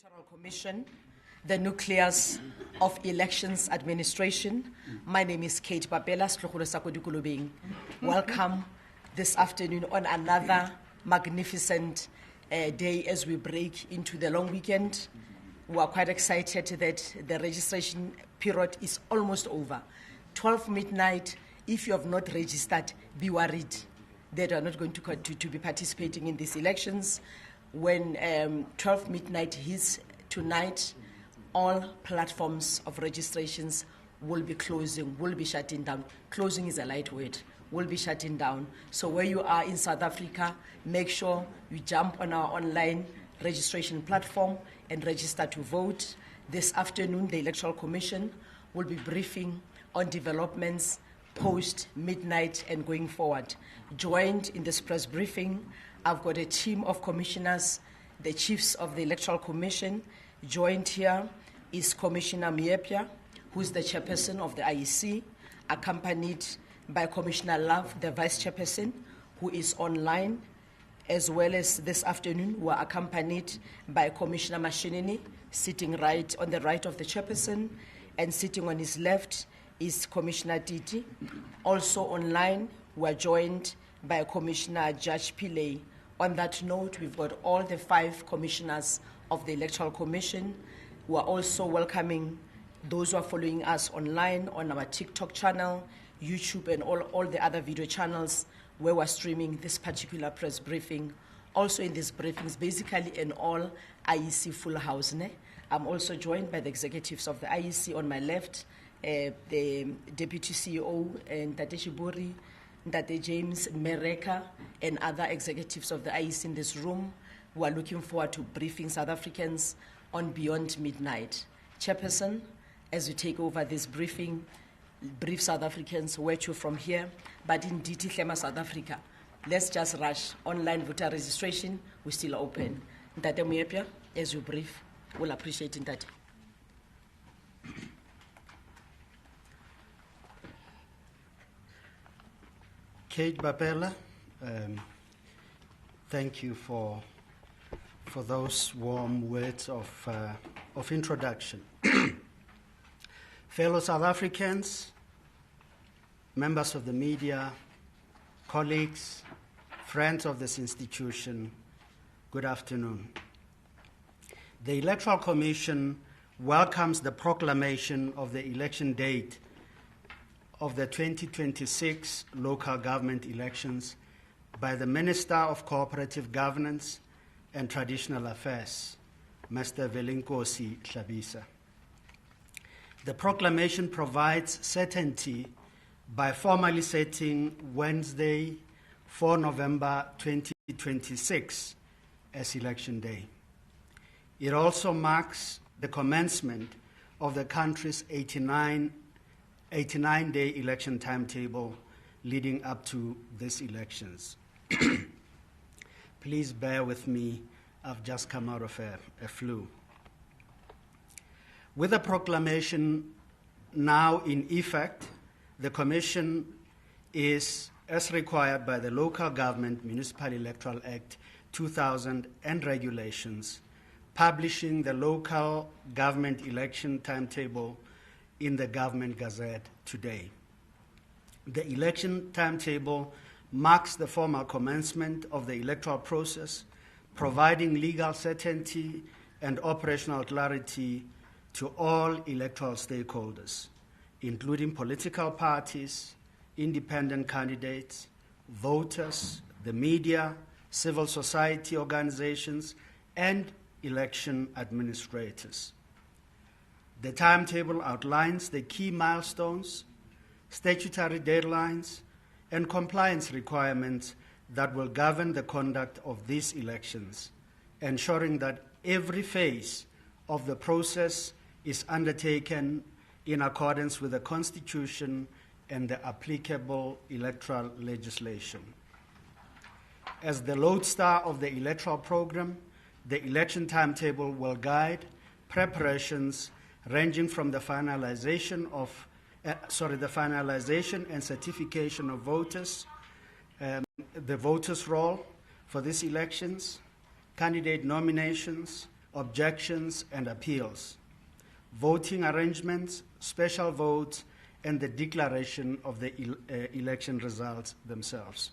Electoral Commission, the nucleus of elections administration. My name is Kate Babela Slokholo. Welcome this afternoon on another magnificent day as we break into the long weekend. We are quite excited that the registration period is almost over. 12 midnight, if you have not registered, be worried that you are not going to be participating in these elections. When 12 midnight hits tonight, all platforms of registrations will be closing, will be shutting down. Closing is a light word, will be shutting down. So where you are in South Africa, make sure you jump on our online registration platform and register to vote. This afternoon, the Electoral Commission will be briefing on developments post-midnight and going forward. Joined in this press briefing, I've got a team of commissioners, the chiefs of the Electoral Commission. Joined here is Commissioner Moepya, who is the chairperson of the IEC, accompanied by Commissioner Love, the vice chairperson, who is online, as well as this afternoon we are accompanied by Commissioner Mashinini, sitting right on the right of the chairperson, and sitting on his left is Commissioner Titi. Also online, we are joined by Commissioner Judge Pillay. On that note, we've got all the 5 commissioners of the Electoral Commission. We are also welcoming those who are following us online on our TikTok channel, YouTube, and all the other video channels where we're streaming this particular press briefing. Also in these briefings, basically in all IEC full house. I'm also joined by the executives of the IEC on my left, the Deputy CEO, Ntate Shiburi, Ntate James Mereka, and other executives of the IEC in this room. We are looking forward to briefing South Africans on Beyond Midnight. Chairperson, as we take over this briefing, brief South Africans where to from here, but indeed, South Africa. Let's just rush. Online voter registration, we're still open. Ntate Moepya, as you brief, we'll appreciate it. Ntate. Kate Babela, thank you for those warm words of introduction. Fellow South Africans, members of the media, colleagues, friends of this institution, good afternoon. The Electoral Commission welcomes the proclamation of the election date of the 2026 local government elections by the Minister of Cooperative Governance and Traditional Affairs, Mr. Velenkosini Hlabisa. The proclamation provides certainty by formally setting Wednesday, 4 November 2026 as election day. It also marks the commencement of the country's 89-day election timetable leading up to these elections. Please bear with me, I've just come out of a flu. With the proclamation now in effect, the Commission is, as required by the Local Government Municipal Electoral Act 2000 and regulations, publishing the local government election timetable in the Government Gazette today. The election timetable marks the formal commencement of the electoral process, providing legal certainty and operational clarity to all electoral stakeholders, including political parties, independent candidates, voters, the media, civil society organizations, and election administrators. The timetable outlines the key milestones, statutory deadlines, and compliance requirements that will govern the conduct of these elections, ensuring that every phase of the process is undertaken in accordance with the Constitution and the applicable electoral legislation. As the lodestar of the electoral program, the election timetable will guide preparations ranging from the finalization and certification of voters, the voters' roll for these elections, candidate nominations, objections and appeals, voting arrangements, special votes, and the declaration of the election results themselves.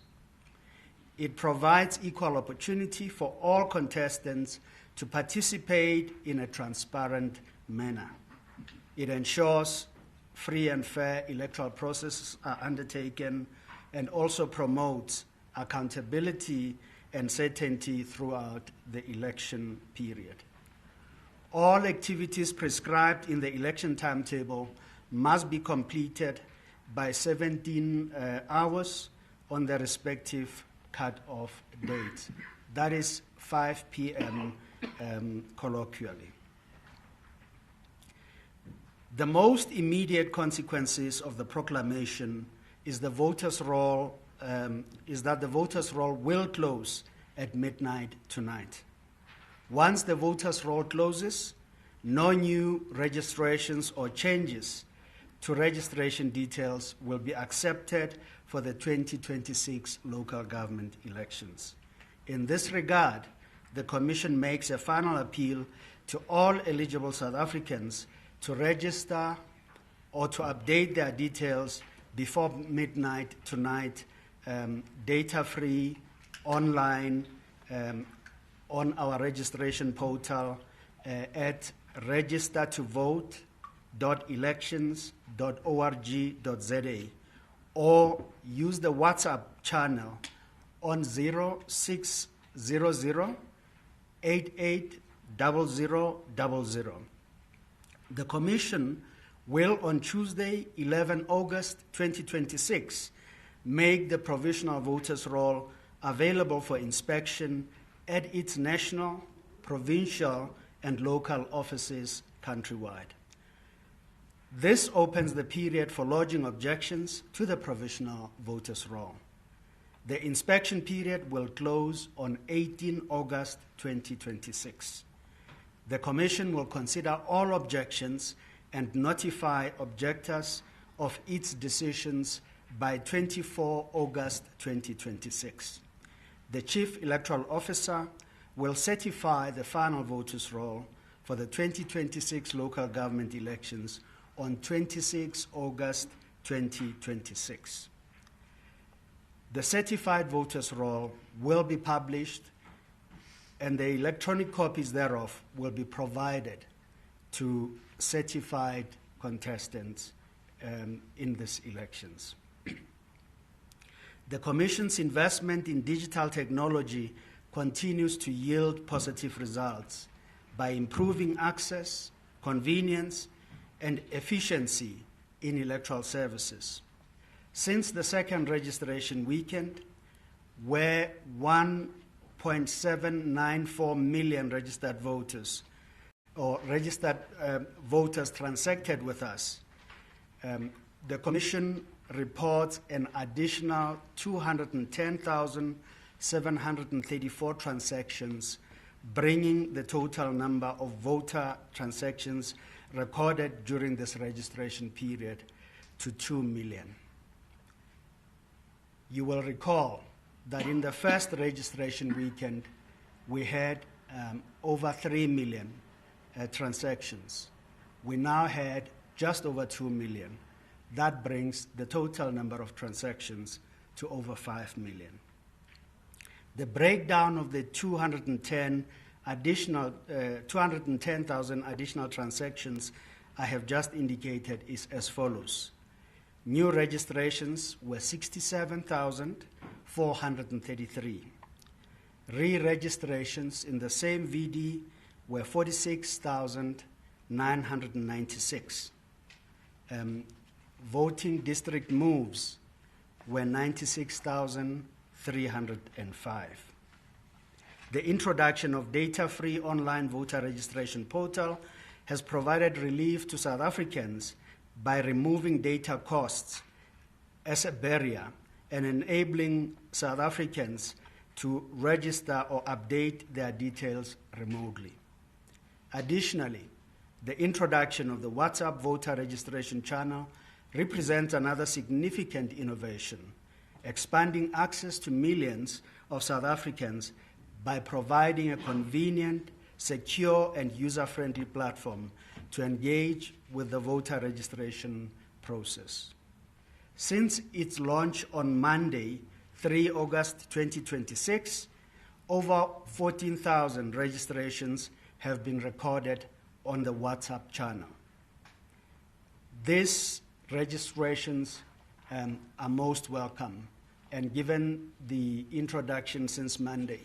It provides equal opportunity for all contestants to participate in a transparent manner. It ensures free and fair electoral processes are undertaken and also promotes accountability and certainty throughout the election period. All activities prescribed in the election timetable must be completed by 17 hours on the respective cut-off date. That is 5 p.m. Colloquially. The most immediate consequences of the proclamation is that the voters' roll will close at midnight tonight. Once the voters' roll closes, no new registrations or changes to registration details will be accepted for the 2026 local government elections. In this regard, the Commission makes a final appeal to all eligible South Africans to register or to update their details before midnight tonight, data-free, online, on our registration portal at registertovote.elections.org.za, or use the WhatsApp channel on 0600 880000. The Commission will, on Tuesday, 11 August 2026, make the provisional voters' roll available for inspection at its national, provincial, and local offices countrywide. This opens the period for lodging objections to the provisional voters' roll. The inspection period will close on 18 August 2026. The Commission will consider all objections and notify objectors of its decisions by 24 August 2026. The Chief Electoral Officer will certify the final voters' roll for the 2026 local government elections on 26 August 2026. The certified voters' roll will be published, and the electronic copies thereof will be provided to certified contestants in these elections. The Commission's investment in digital technology continues to yield positive results by improving access, convenience, and efficiency in electoral services. Since the second registration weekend, where 1.794 million registered voters transacted with us, the Commission reports an additional 210,734 transactions, bringing the total number of voter transactions recorded during this registration period to 2 million. You will recall that in the first registration weekend, we had over 3 million transactions. We now had just over 2 million. That brings the total number of transactions to over 5 million. The breakdown of the 210,000 additional transactions I have just indicated is as follows. New registrations were 67,433. Re-registrations in the same VD were 46,996. Voting district moves were 96,305. The introduction of data-free online voter registration portal has provided relief to South Africans by removing data costs as a barrier and enabling South Africans to register or update their details remotely. Additionally, the introduction of the WhatsApp voter registration channel represents another significant innovation, expanding access to millions of South Africans by providing a convenient, secure, and user-friendly platform to engage with the voter registration process. Since its launch on Monday, 3 August 2026, over 14,000 registrations have been recorded on the WhatsApp channel. These registrations are most welcome, and given the introduction since Monday,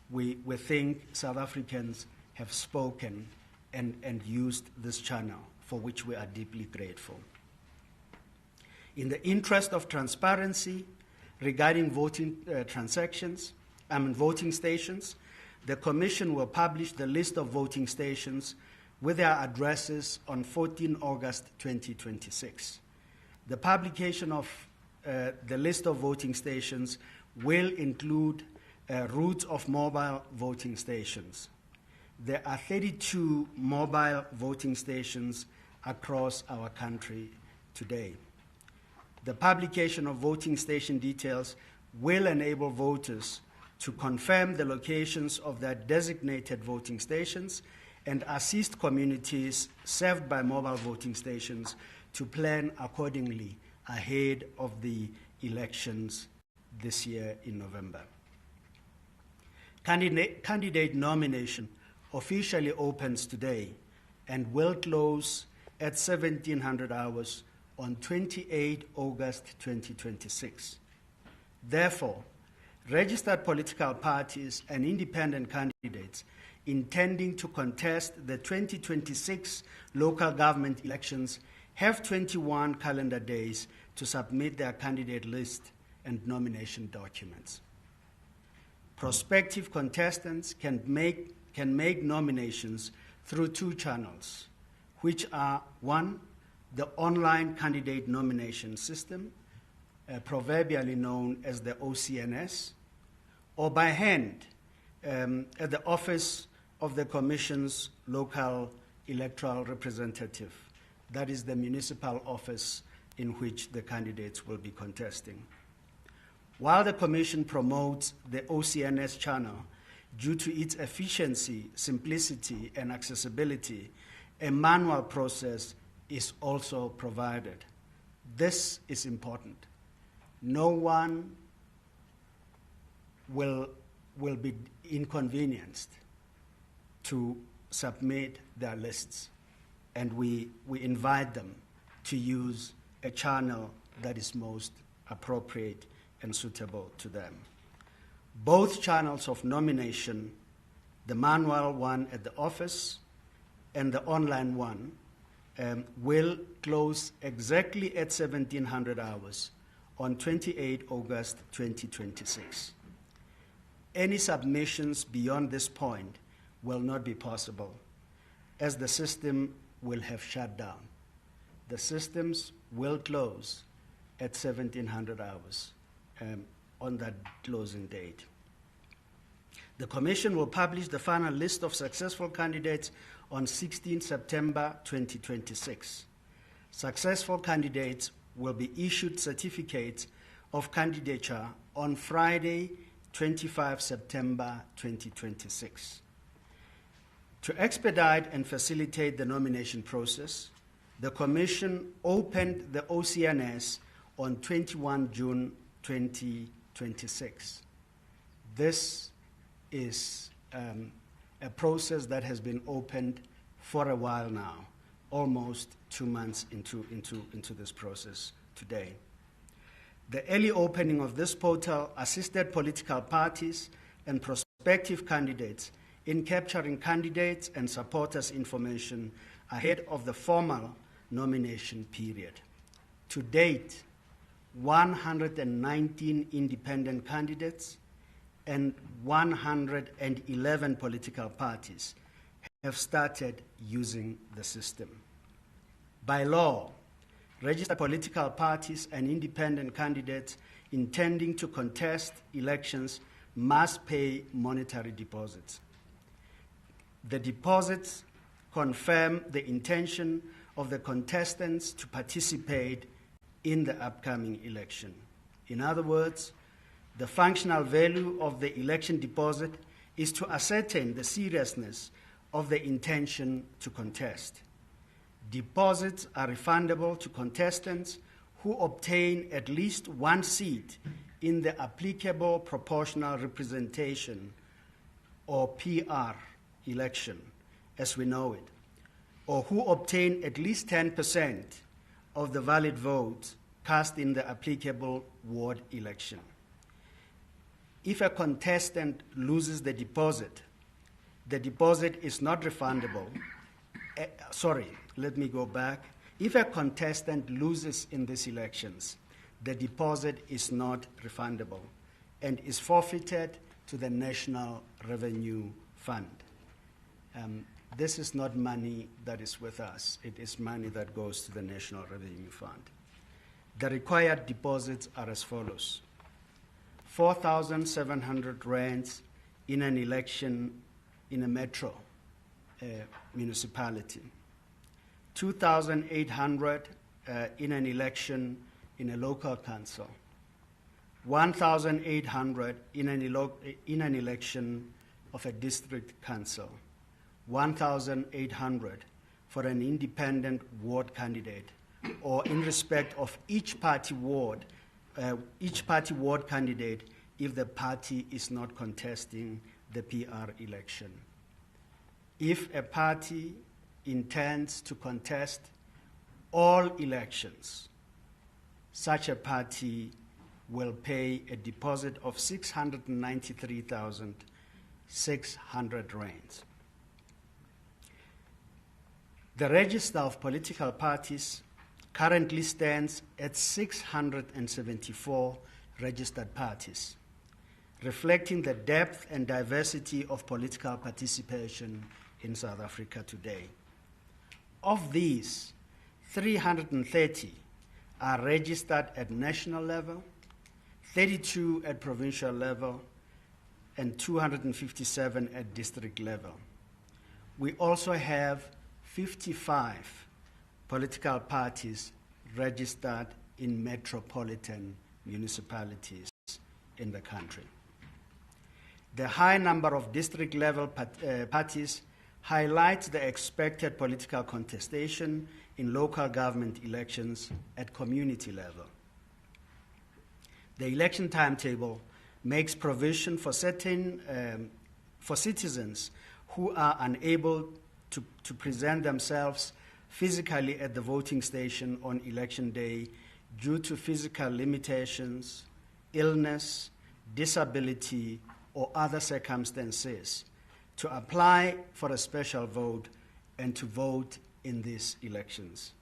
we think South Africans have spoken and used this channel, for which we are deeply grateful. In the interest of transparency regarding voting voting stations, the Commission will publish the list of voting stations with their addresses on 14 August 2026. The publication of the list of voting stations will include routes of mobile voting stations. There are 32 mobile voting stations across our country today. The publication of voting station details will enable voters to confirm the locations of their designated voting stations and assist communities served by mobile voting stations to plan accordingly ahead of the elections this year in November. Candidate nomination officially opens today and will close at 1700 hours on 28 August 2026. Therefore, registered political parties and independent candidates intending to contest the 2026 local government elections have 21 calendar days to submit their candidate list and nomination documents. Prospective contestants can make nominations through 2 channels, which are: 1, the online candidate nomination system, proverbially known as the OCNS, or by hand at the office of the Commission's local electoral representative. That is the municipal office in which the candidates will be contesting. While the Commission promotes the OCNS channel due to its efficiency, simplicity, and accessibility, a manual process is also provided. This is important. No one will be inconvenienced to submit their lists, and we invite them to use a channel that is most appropriate and suitable to them. Both channels of nomination, the manual one at the office and the online one, will close exactly at 1700 hours on 28 August 2026. Any submissions beyond this point will not be possible, as the system will have shut down. The systems will close at 1700 hours on that closing date. The Commission will publish the final list of successful candidates on 16 September 2026. Successful candidates will be issued certificates of candidature on Friday, 25 September 2026. To expedite and facilitate the nomination process, the Commission opened the OCNS on 21 June 2026. This is a process that has been opened for a while now, almost 2 months into this process today. The early opening of this portal assisted political parties and prospective candidates in capturing candidates and supporters' information ahead of the formal nomination period. To date, 119 independent candidates and 111 political parties have started using the system. By law, registered political parties and independent candidates intending to contest elections must pay monetary deposits. The deposits confirm the intention of the contestants to participate in the upcoming election. In other words, the functional value of the election deposit is to ascertain the seriousness of the intention to contest. Deposits are refundable to contestants who obtain at least one seat in the applicable proportional representation, or PR, election, as we know it, or who obtain at least 10% of the valid votes cast in the applicable ward election. If a contestant loses the deposit is not refundable. Let me go back. If a contestant loses in these elections, the deposit is not refundable and is forfeited to the National Revenue Fund. This is not money that is with us. It is money that goes to the National Revenue Fund. The required deposits are as follows: 4,700 rands in an election in a metro municipality, 2,800 in an election in a local council, 1,800 in an election of a district council, 1,800 for an independent ward candidate, or in respect of each party ward candidate if the party is not contesting the PR election. If a party intends to contest all elections, such a party will pay a deposit of 693,600 rands. The register of political parties currently stands at 674 registered parties, reflecting the depth and diversity of political participation in South Africa today. Of these, 330 are registered at national level, 32 at provincial level, and 257 at district level. We also have 55 political parties registered in metropolitan municipalities in the country. The high number of district-level parties highlights the expected political contestation in local government elections at community level. The election timetable makes provision for for citizens who are unable to present themselves physically at the voting station on election day due to physical limitations, illness, disability, or other circumstances to apply for a special vote and to vote in these elections.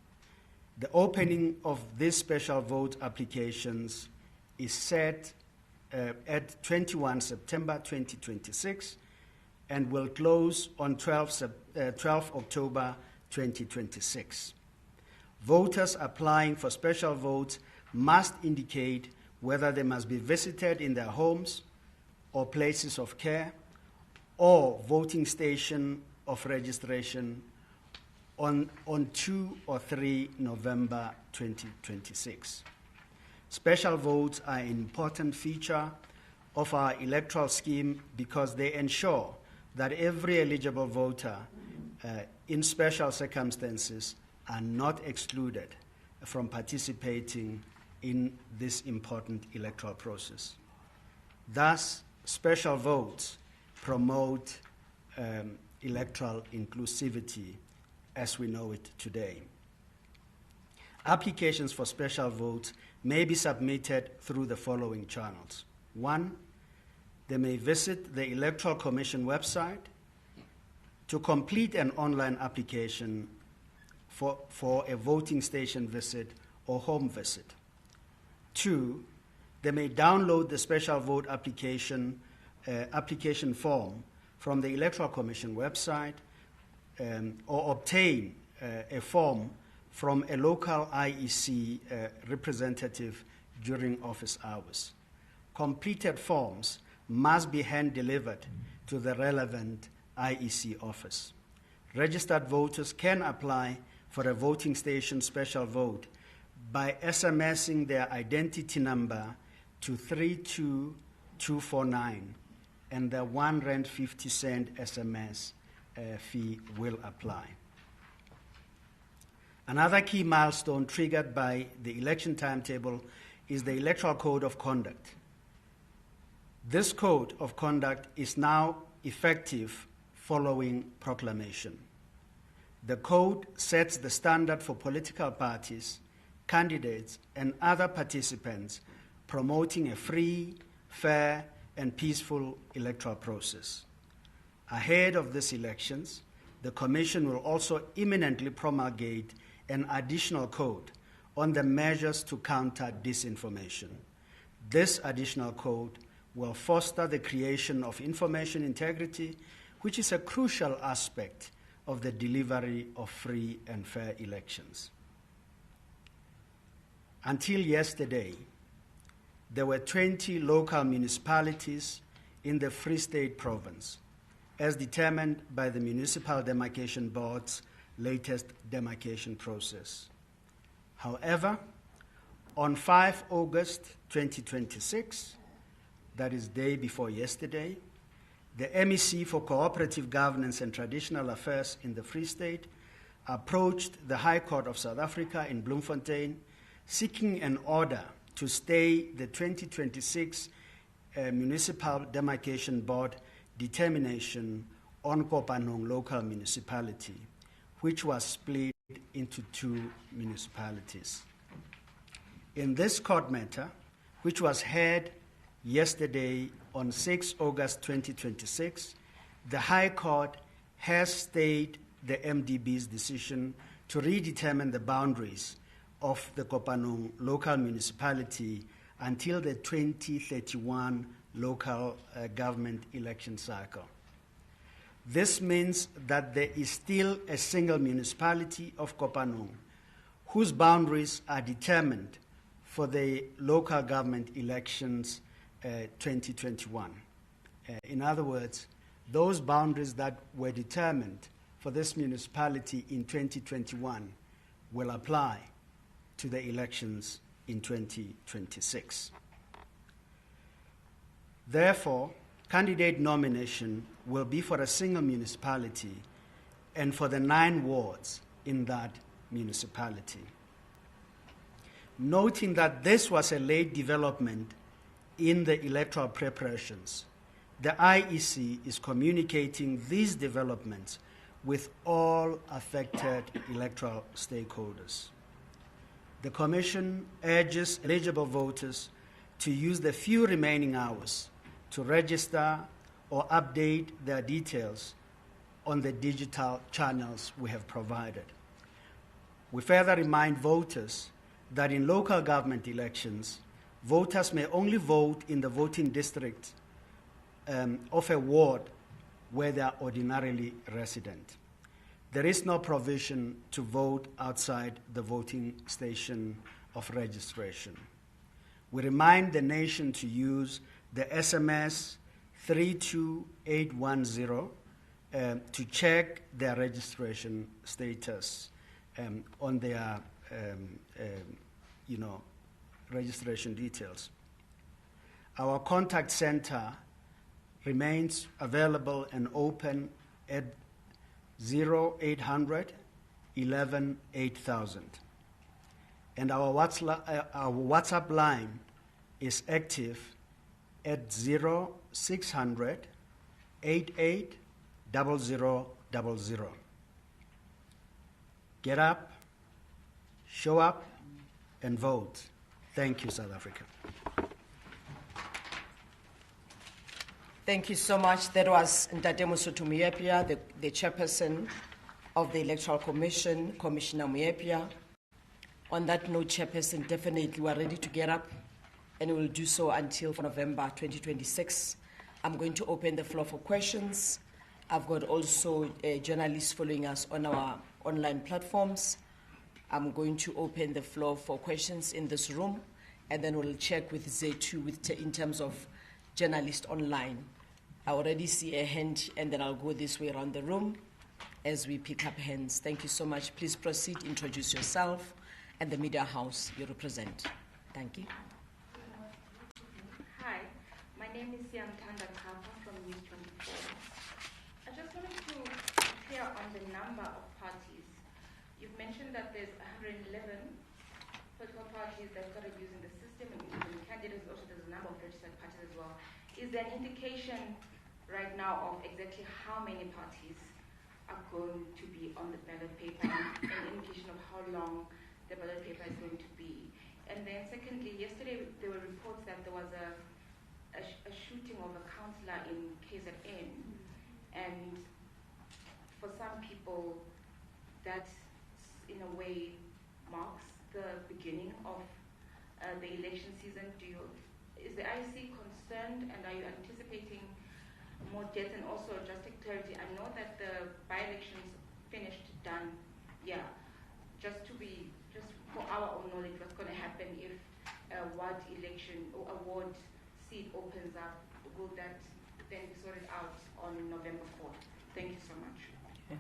The opening of these special vote applications is set at 21 September 2026 and will close on 12 October 2026. Voters applying for special votes must indicate whether they must be visited in their homes or places of care or voting station of registration on 2 or 3 November 2026. Special votes are an important feature of our electoral scheme because they ensure that every eligible voter in special circumstances are not excluded from participating in this important electoral process. Thus, special votes promote electoral inclusivity as we know it today. Applications for special votes may be submitted through the following channels. 1, they may visit the Electoral Commission website to complete an online application for a voting station visit or home visit. 2, they may download the special vote application form from the Electoral Commission website or obtain a form from a local IEC representative during office hours. Completed forms must be hand-delivered to the relevant IEC office. Registered voters can apply for a voting station special vote by SMSing their identity number to 32249 and the R1.50 SMS fee will apply. Another key milestone triggered by the election timetable is the Electoral Code of Conduct. This Code of Conduct is now effective following proclamation. The Code sets the standard for political parties, candidates, and other participants promoting a free, fair, and peaceful electoral process. Ahead of these elections, the Commission will also imminently promulgate an additional code on the measures to counter disinformation. This additional code will foster the creation of information integrity, which is a crucial aspect of the delivery of free and fair elections. Until yesterday, there were 20 local municipalities in the Free State Province, as determined by the Municipal Demarcation Board's latest demarcation process. However, on 5 August 2026, that is day before yesterday, the MEC for Cooperative Governance and Traditional Affairs in the Free State approached the High Court of South Africa in Bloemfontein seeking an order to stay the 2026 Municipal Demarcation Board determination on Kopanong local municipality, which was split into 2 municipalities. In this court matter, which was heard yesterday on 6 August 2026, the High Court has stayed the MDB's decision to redetermine the boundaries of the Kopanong local municipality until the 2031 local government election cycle. This means that there is still a single municipality of Kopanong whose boundaries are determined for the local government elections 2021. In other words, those boundaries that were determined for this municipality in 2021 will apply to the elections in 2026. Therefore, candidate nomination will be for a single municipality and for the 9 wards in that municipality. Noting that this was a late development in the electoral preparations, the IEC is communicating these developments with all affected electoral stakeholders. The Commission urges eligible voters to use the few remaining hours to register or update their details on the digital channels we have provided. We further remind voters that in local government elections, voters may only vote in the voting district of a ward where they are ordinarily resident. There is no provision to vote outside the voting station of registration. We remind the nation to use the SMS 32810 to check their registration status on their registration details. Our contact center remains available and open at 0800 11 8000. And our WhatsApp line is active at 0600 88 0000. Get up, show up, and vote. Thank you, South Africa. Thank you so much. That was Ntate Mosotho Moepya, the Chairperson of the Electoral Commission, Commissioner Moepya. On that note, Chairperson, definitely we are ready to get up, and we will do so until November 2026. I'm going to open the floor for questions. I've got also journalists following us on our online platforms. I'm going to open the floor for questions in this room, and then we'll check with Z2 in terms of journalists online. I already see a hand, and then I'll go this way around the room as we pick up hands. Thank you so much. Please proceed, introduce yourself and the media house you represent. Thank you. Hi, my name is Yamtanda Kapa from News 24. I just wanted to on the number of parties. You've mentioned that there's 111 political parties that started using the system, and using candidates. Also, there's a number of registered parties as well. Is there an indication right now of exactly how many parties are going to be on the ballot paper, and an indication of how long the ballot paper is going to be? And then secondly, yesterday there were reports that there was a shooting of a councillor in KZN, and for some people that in a way marks the beginning of the election season. Is the IEC concerned, and are you anticipating more deaths? And also, just a clarity, I know that the by-elections finished, done, yeah. Just for our own knowledge, what's going to happen if a ward election or a ward seat opens up? Will that then be sorted out on November 4th? Thank you so much. Yeah.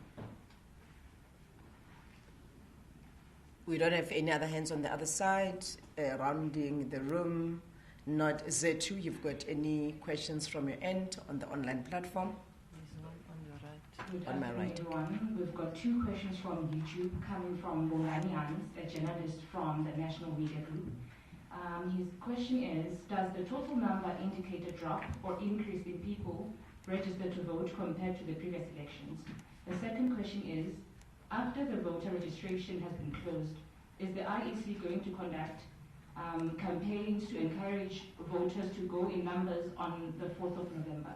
We don't have any other hands on the other side. Rounding the room. Not Z2, you've got any questions from your end on the online platform? There's one on your right. Good On my afternoon, right. everyone. We've got two questions from YouTube coming from Bongani Hans, a journalist from the National Media Group. His question is, does the total number indicate a drop or increase in people registered to vote compared to the previous elections? The second question is, after the voter registration has been closed, is the IEC going to conduct campaigns to encourage voters to go in numbers on the 4th of November?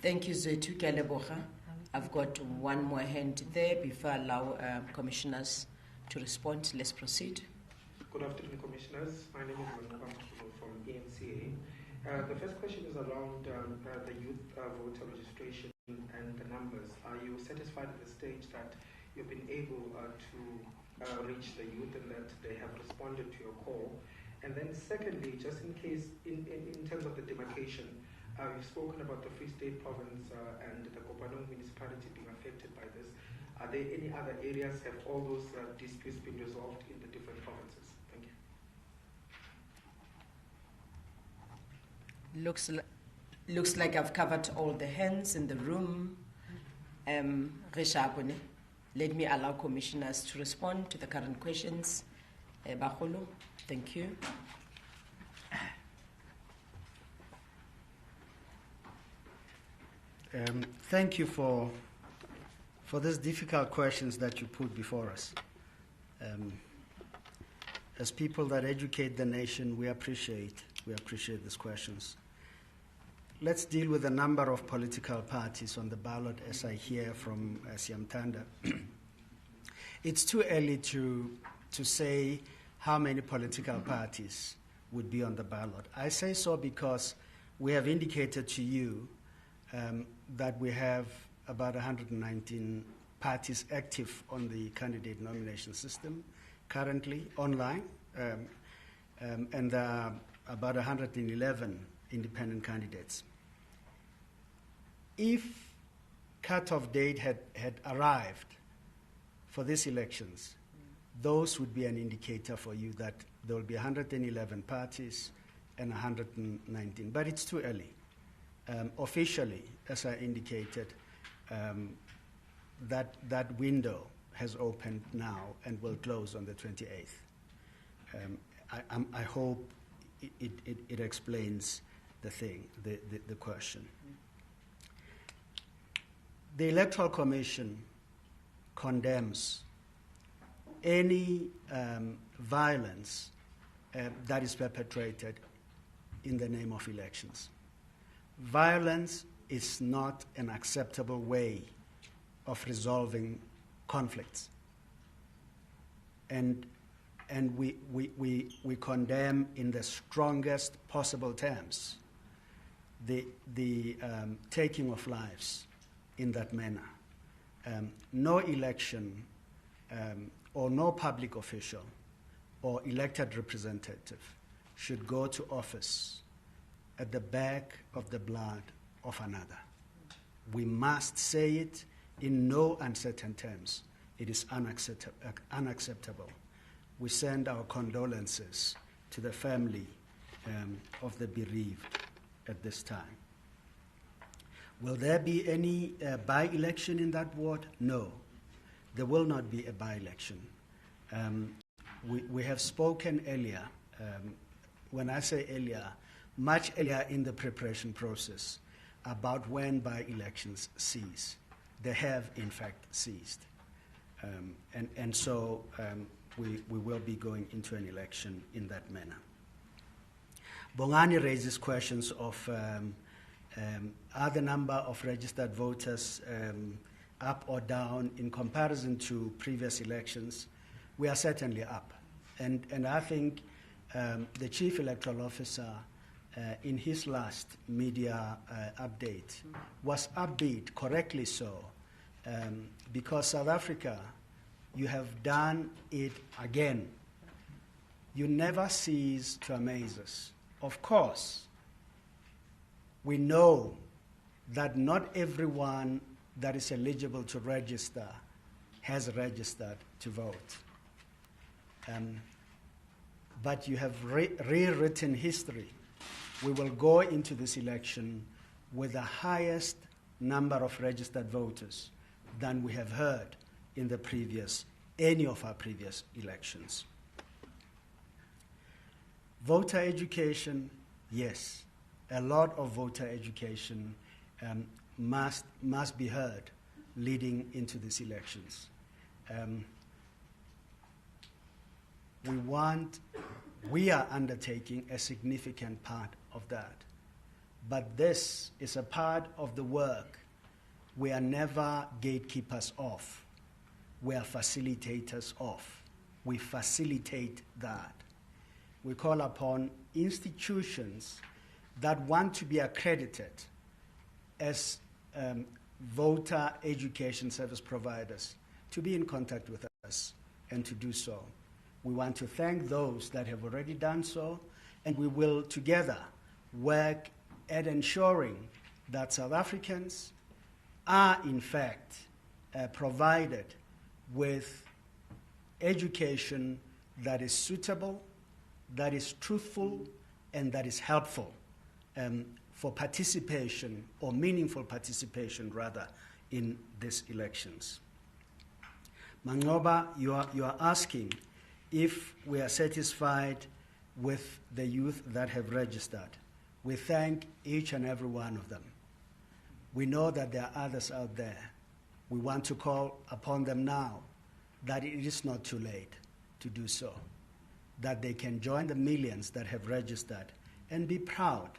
Thank you, Zetu Kalebocha. I've got one more hand there before I allow commissioners to respond. Let's proceed. Good afternoon, commissioners. My name is Mosotho from EMCA. The first question is around the youth voter registration and the numbers. Are you satisfied at the stage that you've been able to reach the youth and that they have responded to your call? And then secondly, just in case, in terms of the demarcation, you've spoken about the Free State Province and the Kopanong municipality being affected by this. Are there any other areas? Have all those disputes been resolved in the different provinces? Thank you. Looks like I've covered all the hands in the room. Rishabone. Let me allow commissioners to respond to the current questions. Bagolo, thank you. Thank you for these difficult questions that you put before us. As people that educate the nation, we appreciate these questions. Let's deal with the number of political parties on the ballot, as I hear from Siamtanda. It's too early to say how many political parties would be on the ballot. I say so because we have indicated to you that we have about 119 parties active on the candidate nomination system currently online, and there are about 111 independent candidates. If cut-off date had arrived for these elections, those would be an indicator for you that there will be 111 parties and 119. But it's too early. Officially, as I indicated, that window has opened now and will close on the 28th. I hope it explains the question. The Electoral Commission condemns any violence that is perpetrated in the name of elections. Violence is not an acceptable way of resolving conflicts. And we condemn in the strongest possible terms the taking of lives in that manner. No election or no public official or elected representative should go to office at the back of the blood of another. We must say it in no uncertain terms. It is unacceptable. We send our condolences to the family of the bereaved at this time. Will there be any by-election in that ward? No, there will not be a by-election. We have spoken earlier, when I say earlier, much earlier in the preparation process, about when by-elections cease. They have, in fact, ceased. So we will be going into an election in that manner. Bongani raises questions of are the number of registered voters up or down in comparison to previous elections? We are certainly up. And I think the Chief Electoral Officer in his last media update was upbeat, correctly so, because South Africa, you have done it again. You never cease to amaze us. Of course, we know that not everyone that is eligible to register has registered to vote. But you have rewritten history. We will go into this election with the highest number of registered voters than we have heard in any of our previous elections. Voter education, yes. A lot of voter education must be heard leading into these elections. We are undertaking a significant part of that. But this is a part of the work. We are never gatekeepers of. We are facilitators of. We facilitate that. We call upon institutions that want to be accredited as voter education service providers to be in contact with us and to do so. We want to thank those that have already done so, and we will together work at ensuring that South Africans are in fact provided with education that is suitable, that is truthful, and that is helpful for participation, or meaningful participation rather, in these elections. Mangoba, you are asking if we are satisfied with the youth that have registered. We thank each and every one of them. We know that there are others out there. We want to call upon them now that it is not too late to do so, that they can join the millions that have registered and be proud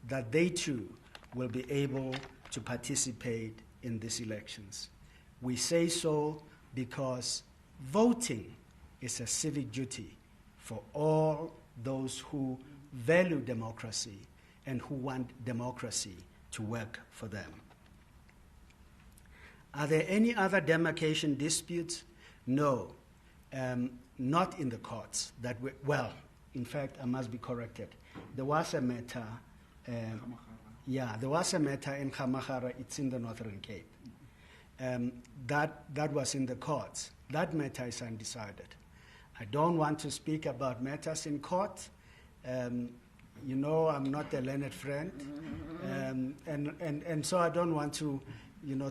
that they too will be able to participate in these elections. We say so because voting is a civic duty for all those who value democracy and who want democracy to work for them. Are there any other demarcation disputes? No, not in the courts. In fact, I must be corrected. There was a matter, there was a matter in Khamagara, it's in the Northern Cape. That was in the courts. That matter is undecided. I don't want to speak about matters in court. You know, I'm not a learned friend, and so I don't want to,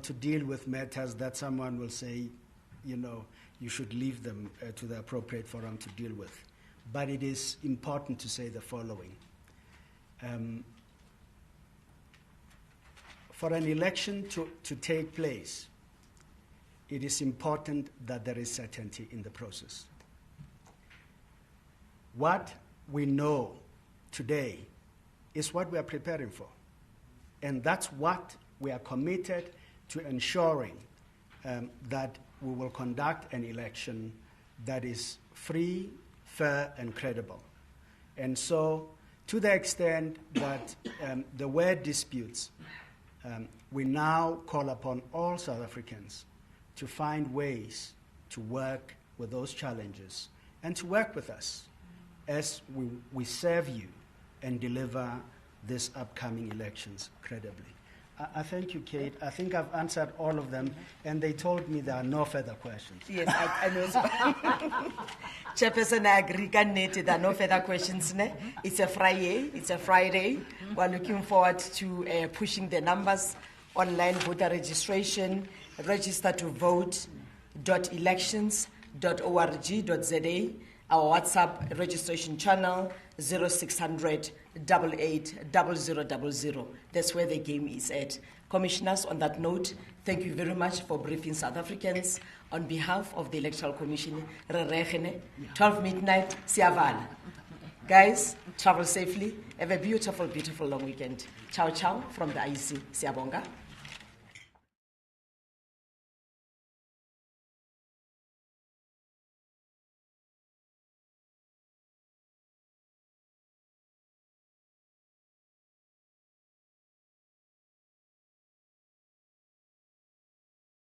to deal with matters that someone will say, you should leave them to the appropriate forum to deal with. But it is important to say the following. For an election to take place, it is important that there is certainty in the process. What we know today is what we are preparing for. And that's what we are committed to ensuring that we will conduct an election that is free, fair, and credible. And so, to the extent that there were disputes, we now call upon all South Africans to find ways to work with those challenges and to work with us as we serve you and deliver these upcoming elections credibly. I thank you, Kate. I think I've answered all of them, and they told me there are no further questions. Yes, I know. Chairperson, I agree. There are no further questions. It's a Friday. We're looking forward to pushing the numbers online voter registration, register to vote.elections.org.za, our WhatsApp registration channel 0600 88 0000. That's where the game is at. Commissioners, on that note, thank you very much for briefing South Africans. On behalf of the Electoral Commission, 12 midnight, siyavala. Guys, travel safely. Have a beautiful, beautiful long weekend. Ciao, ciao from the IEC. Siyabonga.